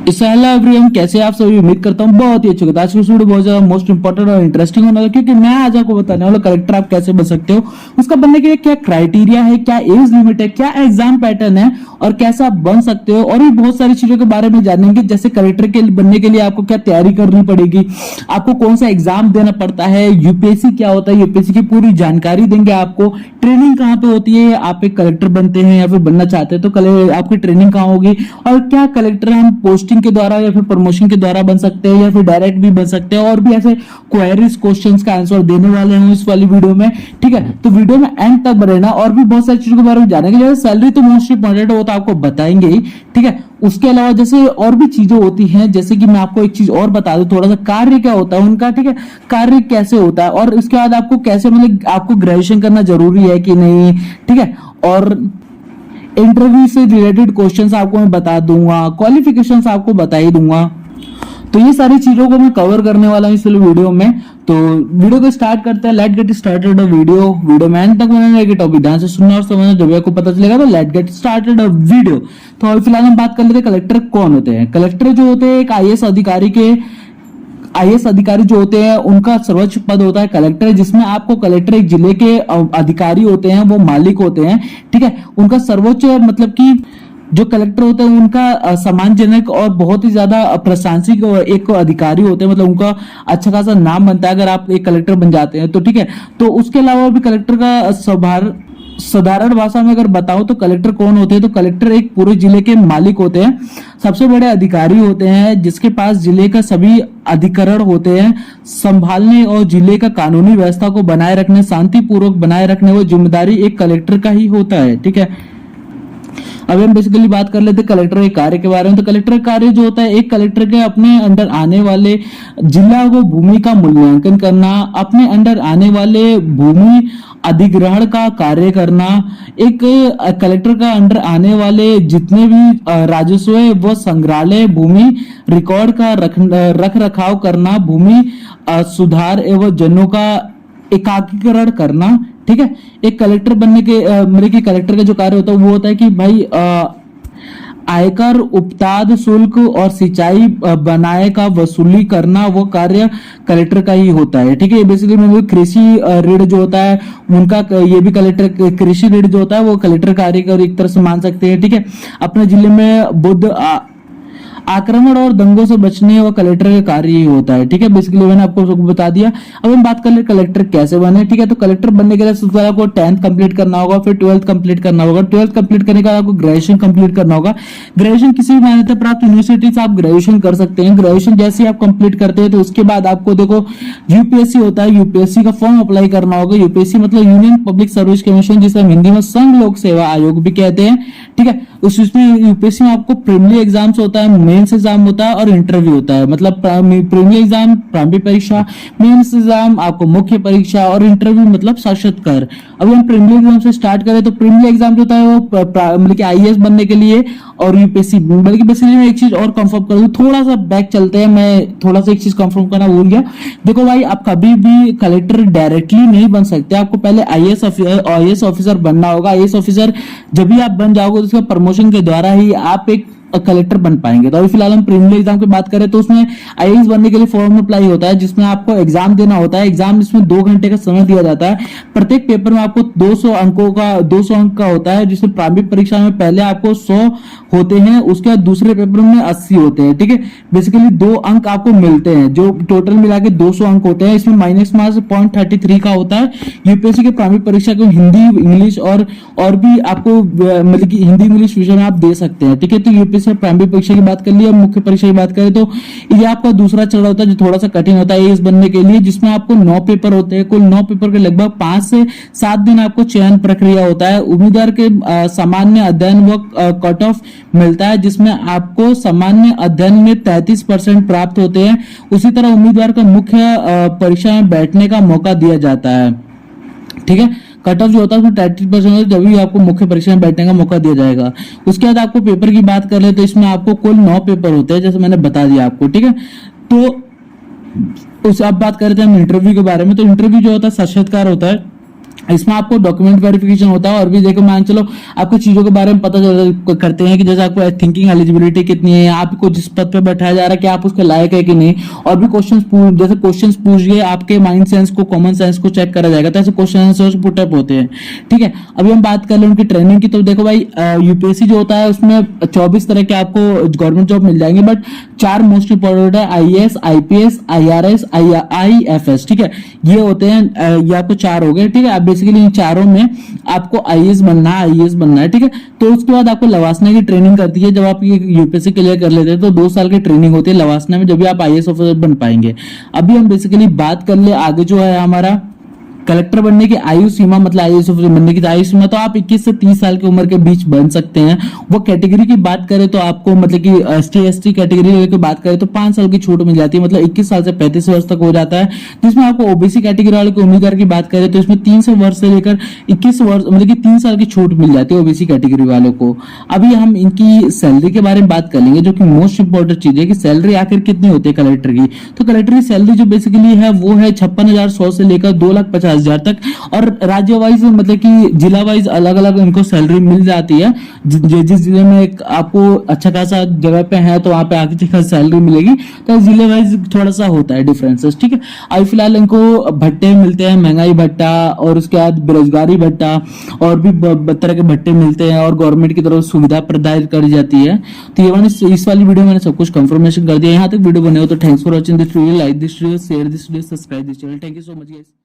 Hello everyone, कैसे आप सभी। उम्मीद करता हूँ बहुत ही अच्छे होगा। आज की वीडियो बहुत ज्यादा मोस्ट इंपॉर्टेंट और इंटरेस्टिंग होने वाला है, क्योंकि मैं आज आपको बताने वाला कलेक्टर आप कैसे बन सकते हो, उसका बनने के लिए क्या क्राइटेरिया है, क्या एज लिमिट है, क्या एग्जाम पैटर्न है और कैसे आप बन सकते हो, और भी बहुत सारी चीजों के बारे में जानेंगे। जैसे कलेक्टर के बनने के लिए आपको क्या तैयारी करनी पड़ेगी, आपको कौन सा एग्जाम देना पड़ता है, यूपीएससी क्या होता है, यूपीएससी की पूरी जानकारी देंगे आपको। ट्रेनिंग कहाँ पे होती है, आप एक कलेक्टर बनते हैं या फिर बनना चाहते हैं तो आपकी ट्रेनिंग कहाँ होगी, और क्या कलेक्टर हम पोस्टिंग के द्वारा या फिर प्रमोशन के द्वारा बन सकते हैं या फिर डायरेक्ट भी बन सकते हैं, और भी ऐसे क्वेरीज क्वेश्चंस का आंसर देने वाले हैं इस वाली वीडियो में। ठीक है, तो वीडियो में एंड तक रहना, और भी बहुत सारी चीजों के बारे में जानेंगे। जैसे सैलरी तो मोस्ट इंपॉर्टेंट है, वो तो आपको बताएंगे ही। ठीक है, उसके अलावा जैसे और भी चीजें होती हैं, जैसे कि मैं आपको एक चीज और बता दूं, थोड़ा सा कार्य क्या होता है उनका। ठीक है, कार्य कैसे होता है, और इसके बाद आपको कैसे, मतलब आपको ग्रेजुएशन करना जरूरी है कि नहीं। ठीक है, और इंटरव्यू से रिलेटेड क्वेश्चंस आपको मैं बता दूंगा, क्वालिफिकेशंस आपको बता ही दूंगा। तो ये सारी चीजों को मैं कवर करने वाला हूँ इस वीडियो में। तो वीडियो को स्टार्ट करते हैं। Let get started a video में एंड तक बनाने टॉपिक ध्यान से सुनना और समझना, जब आपको पता चलेगा। तो let get started a video. तो अभी फिलहाल हम बात कर लेते हैं कलेक्टर कौन होते हैं। कलेक्टर जो होते हैं एक आईएएस अधिकारी जो होते हैं, उनका सर्वोच्च पद होता है कलेक्टर, जिसमें आपको कलेक्टर एक जिले के अधिकारी होते हैं, वो मालिक होते हैं। ठीक है, उनका सर्वोच्च मतलब कि जो कलेक्टर होते हैं उनका सम्मानजनक और बहुत ही ज्यादा प्रशंसिक एक अधिकारी होते हैं, मतलब उनका अच्छा खासा नाम बनता है अगर आप एक कलेक्टर बन जाते हैं तो। ठीक है, तो उसके अलावा भी कलेक्टर का साधारण भाषा में अगर बताऊं तो कलेक्टर कौन होते हैं, तो कलेक्टर एक पूरे जिले के मालिक होते हैं, सबसे बड़े अधिकारी होते हैं, जिसके पास जिले का सभी अधिकरण होते हैं, संभालने और जिले का कानूनी व्यवस्था को बनाए रखने, शांतिपूर्वक बनाए रखने वो जिम्मेदारी एक कलेक्टर का ही होता है। ठीक है, अभी हम बेसिकली बात कर लेते हैं कलेक्टर के कार्य के बारे में। तो कलेक्टर कार्य जो होता है, एक कलेक्टर के अपने अंडर आने वाले जिला को भूमि का मूल्यांकन करना, अपने अंडर आने वाले भूमि अधिग्रहण का कार्य करना, एक कलेक्टर का अंडर आने वाले जितने भी राजस्व व संग्रहालय भूमि रिकॉर्ड का रख रखाव करना, भूमि सुधार एवं जनों का एकाकीकरण करना। ठीक है, एक कलेक्टर बनने के मेरे की कलेक्टर का जो कार्य होता है वो होता है कि भाई आयकर, उपताद शुल्क और सिंचाई बनाए का वसूली करना, वो कार्य कलेक्टर का ही होता है। ठीक है, बेसिकली मतलब कृषि ऋण जो होता है उनका, ये भी कलेक्टर, कृषि ऋण जो होता है वो कलेक्टर कार्य का एक तरह से मान सकते हैं। ठीक है, अपने जिले में बुद्ध आक्रमण और दंगों से बचने व कलेक्टर का कार्य ही होता है। ठीक है, बेसिकली मैंने आपको सब बता दिया। अब हम बात कर ले कलेक्टर कैसे बने। ठीक है, तो कलेक्टर बनने के लिए सबसे पहले आपको 10th कंप्लीट करना होगा, फिर 12th कंप्लीट करना होगा, 12th कंप्लीट करने के बाद आपको ग्रेजुएशन कंप्लीट करना होगा। ग्रेजुएशन किसी भी मान्यता प्राप्त यूनिवर्सिटी से आप ग्रेजुएशन कर सकते हैं। ग्रेजुएशन जैसे आप कंप्लीट करते हैं तो उसके बाद आपको देखो यूपीएससी होता है, यूपीएससी का फॉर्म अप्लाई करना होगा। यूपीएससी मतलब यूनियन पब्लिक सर्विस कमीशन, जिसे हम हिंदी में संघ लोक सेवा आयोग भी कहते हैं। ठीक है, उसमें यूपीएससी में आपको प्रीलिमिनरी एग्जाम्स होता है, मेंस एग्जाम होता है और इंटरव्यू होता है। मतलब प्रीलिमिनरी एग्जाम प्रारंभिक परीक्षा, मेंस एग्जाम आपको मुख्य परीक्षा, और इंटरव्यू मतलब साक्षात्कार। अभी हम प्रीलिमिनरी एग्जाम से स्टार्ट करें तो प्रीलिमिनरी एग्जाम जो होता है वो मतलब कि आईएएस बनने के लिए और यूपीएससी, बल्कि बेसिकली मैं एक चीज और कंफर्म कर दूं, थोड़ा सा बैक चलते हैं, मैं थोड़ा सा एक चीज कंफर्म करना भूल गया। देखो भाई, आप कभी भी कलेक्टर डायरेक्टली नहीं बन सकते, आपको पहले आईएएस ऑफिसर बनना होगा। आईएएस ऑफिसर जब भी आप बन जाओगे तो उसका प्रमोशन के द्वारा ही आप एक कलेक्टर बन पाएंगे। तो अभी फिलहाल हम प्रीलिमिनरी एग्जाम की बात करें तो उसमें आईएएस बनने के लिए फॉर्म अप्लाई होता है, जिसमें आपको एग्जाम देना होता है। एग्जाम इसमें 2 घंटे का समय दिया जाता है। प्रत्येक पेपर में आपको 200 अंक का होता है, जिसमें प्रारंभिक परीक्षा में पहले आपको 100 होते हैं, उसके बाद दूसरे पेपर में 80 होते हैं। ठीक है, बेसिकली 2 अंक आपको मिलते हैं, जो टोटल मिला के 200 अंक होते हैं। इसमें माइनस मार्क्स 0.33 का होता है। यूपीएससी के प्रारंभिक परीक्षा को हिंदी, इंग्लिश और भी आपको मतलब कि हिंदी इंग्लिश विषय में आप दे सकते हैं। ठीक है, तो यूपीएससी प्रारंभिक परीक्षा की बात कर ली। अब मुख्य परीक्षा की बात करें तो ये आपका दूसरा चरण होता है, जो थोड़ा सा कठिन होता है इस बनने के लिए, जिसमें आपको 9 पेपर होते हैं। कुल 9 पेपर के लगभग 5 से 7 दिन आपको चयन प्रक्रिया होता है। उम्मीदवार के सामान्य अध्ययन व कट ऑफ मिलता है, जिसमें आपको सामान्य अध्ययन में 33% प्राप्त होते हैं। उसी तरह उम्मीदवार को मुख्य परीक्षा में बैठने का मौका दिया जाता है। ठीक है, कट ऑफ जो होता है उसमें 33% होता है, जब भी आपको मुख्य परीक्षा में बैठने का मौका दिया जाएगा। उसके बाद आपको पेपर की बात कर ले तो इसमें आपको कुल 9 पेपर होते हैं, जैसे मैंने बता दिया आपको। ठीक है, तो उस अब बात करते हैं हम इंटरव्यू के बारे में। तो इंटरव्यू जो होता है साक्षात्कार होता है, इसमें आपको डॉक्यूमेंट वेरिफिकेशन होता है और भी देखो मान चलो आपको चीजों के बारे में पता चल करते हैं कि जैसे आपको थिंकिंग एलिजिबिलिटी कितनी है, आपको जिस पद पे बैठाया जा रहा है कि आप उसके लायक है कि नहीं, और भी जैसे क्वेश्चंस पूछ गए आपके माइंड सेंस को, कॉमन सेंस को चेक करा जाएगा, तो ऐसे क्वेश्चन आंसर्स पुट अप होते हैं। ठीक है, अभी हम बात कर ले उनकी ट्रेनिंग की, तो देखो भाई यूपीएससी जो होता है उसमें 24 तरह के आपको गवर्नमेंट जॉब मिल जाएंगे, बट 4 मोस्ट इंपॉर्टेंट है, आईएएस, आईपीएस, आईआरएस, आईएफएस। ठीक है, ये होते हैं, ये आपको 4 हो गए। ठीक है, आप बेसिकली इन चारों में आपको आईएएस बनना है, आईएएस बनना है। ठीक है, तो उसके बाद आपको लवासना की ट्रेनिंग करती है। जब आप ये यूपीएससी क्लियर कर लेते हैं तो 2 साल की ट्रेनिंग होती है लवासना में, जब भी आप आईएएस ऑफिसर बन पाएंगे। अभी हम बेसिकली बात कर ले आगे जो है हमारा कलेक्टर बनने की आयु सीमा, मतलब आईएएस ऑफिसर बनने की आयु सीमा, तो आप 21 से 30 साल की उम्र के बीच बन सकते हैं। वो कैटेगरी की बात करें तो आपको मतलब कि एसटी कैटेगरी की बात करें तो 5 साल की छूट मिल जाती है, मतलब 21 साल से 35 वर्ष तक हो जाता है। जिसमें आपको ओबीसी कैटेगरी वाले के उम्मीदवार की बात करें तो इसमें 3 वर्ष से लेकर 21 वर्ष, मतलब कि 3 साल की छूट मिल जाती है ओबीसी कैटेगरी वालों को। अभी हम इनकी सैलरी के बारे में बात कर लेंगे, जो कि मोस्ट इंपॉर्टेंट चीज है कि सैलरी आखिर कितनी होती है कलेक्टर की। तो कलेक्टर की सैलरी जो बेसिकली है वो है 56,100 से लेकर 2,50,000 तक, और राज्य वाइज मतलब कि जिला वाइज अलग अलग इनको सैलरी मिल जाती है। जिस जिले में एक आपको अच्छा खासा जगह पे है तो वहां पे अच्छी खासी सैलरी मिलेगी, तो जिले वाइज थोड़ा सा होता है डिफरेंसेस। ठीक है, अभी फिलहाल इनको भट्टे मिलते हैं, महंगाई भट्टा, और उसके बाद बेरोजगारी भट्टा, और भी तरह के भट्टे मिलते हैं, और गवर्नमेंट की तरफ सुविधा प्रदान करी जाती है। तो ये मैंने इस वाली वीडियो मैंने सब कुछ कंफर्मेशन कर दिया। यहाँ तक वीडियो बने हो तो thanks for watching this video, like this video, share this video, subscribe this channel. Thank you so much guys.